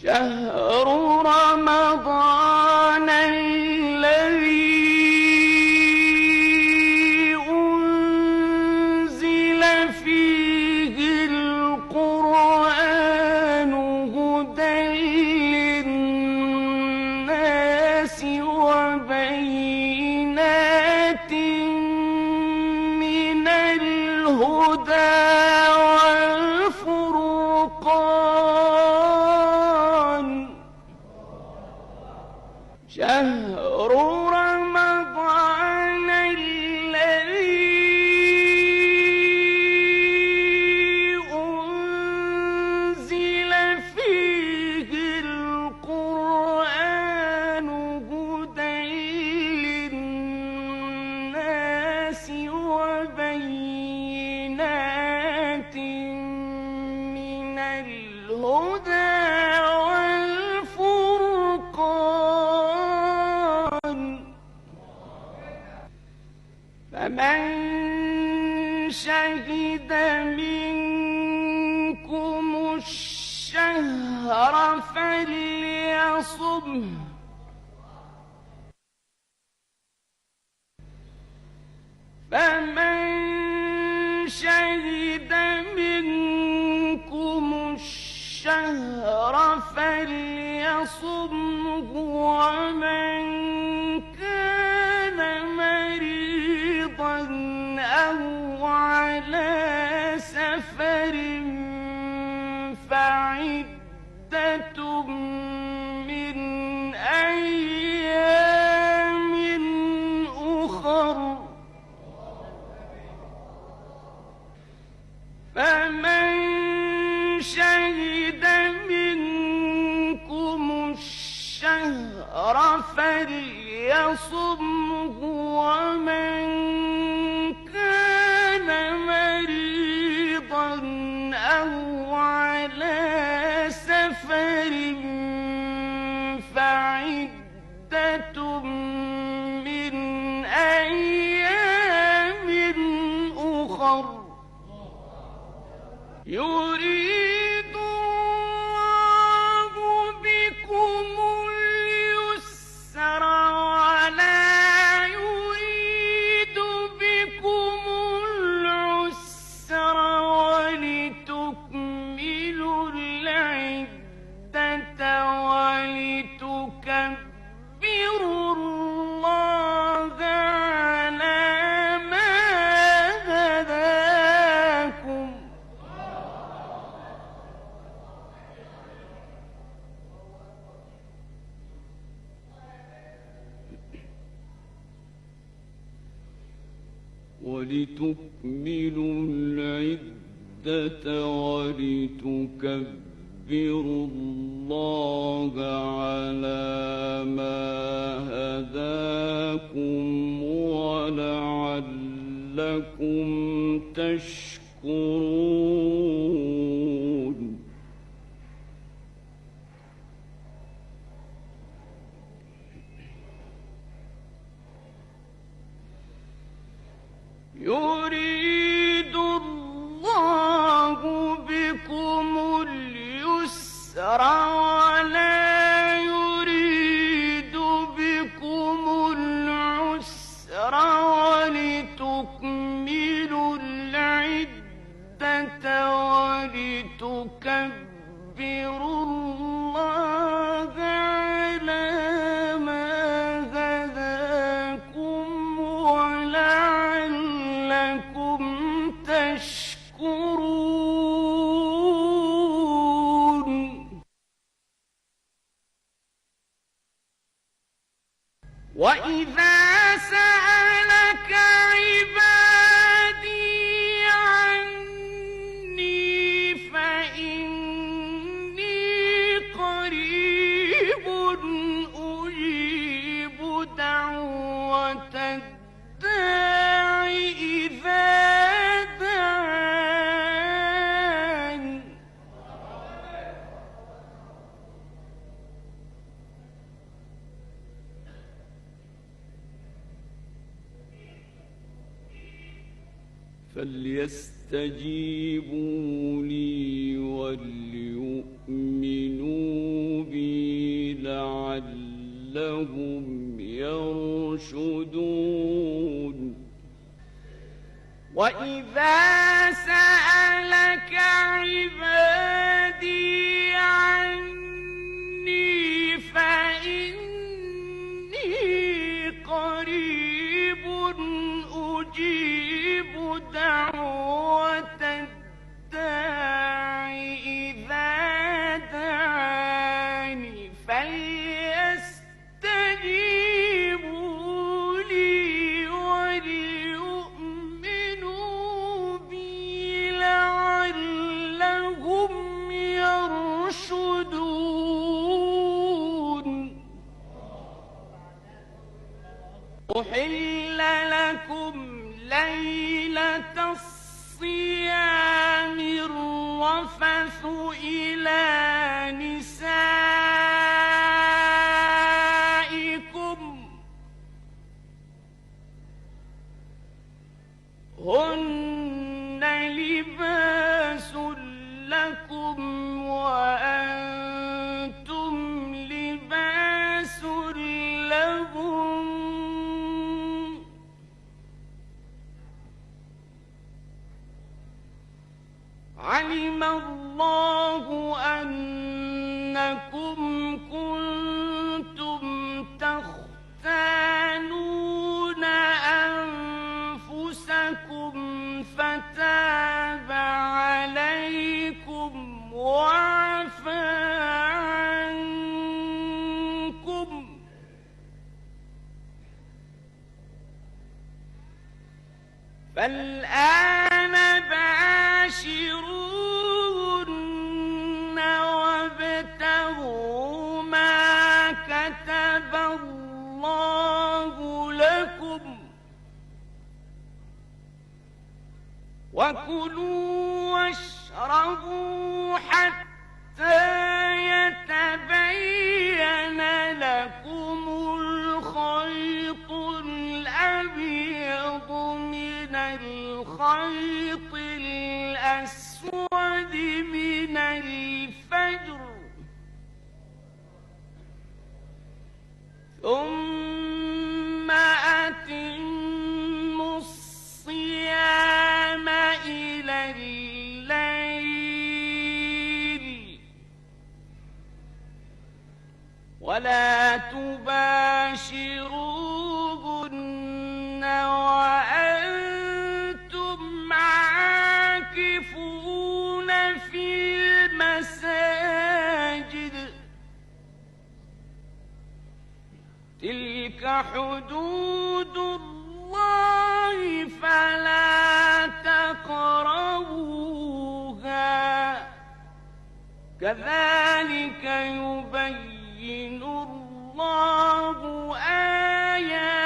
شهر رمضان الذي أنزل فيه القرآن هدى للناس وبينات من الهدى شهر رمضان الذي أنزل فيه القرآن هدى للناس وبينات من الهدى فمن شهد منكم الشهر فليصمه فمن شهد منكم الشهر فليصمه ومن أو على سفر فعدة من أيام أخر فمن شهد منكم الشهر فليصمه ومن أو على سفر فعدة من أيام أخر يريد الله بكم اليسر ولا يريد بكم العسر ولتكملوا العدة ولتكبروا الله على ما هداكم ولتكملوا العدة ولتكبروا الله على ما هداكم ولعلكم تشكرون يريد الله بكم اليسر ولا يريد بكم العسر ولتكملوا العدة ولتكبروا الله على ما هداكم ولعلكم تشكرون وإذا سألك عبادي عني فإني قريب أجيب دعوة الداع إذا دعان فليستجيبوا لي وليؤمنوا لعلهم يرشدون وإذا سألك عبادي عني فإني قريب أجيب دعوة الداع إذا دعاني فليستجيبوا لي وليؤمنوا بي لعلهم يرشدون أحل لكم ليلة الصيام الرفث إلى نسائكم هن لباس لكم وأنتم لباس لهم علم الله أنكم كنتم تختانون أنفسكم فتاب عليكم وعفى عنكم فالآن باشروهن وابتغوا ما كتب الله لكم وكلوا واشربوا حتى يتبين لكم الخيط الأبيض من الخيط الأسود من الفجر ثم أتموا الصيام إلى الليل ولا تباشروهن وأنتم عاكفون في المساجد تلك حدود الله فلا تقربوها كذلك يبين الله آياته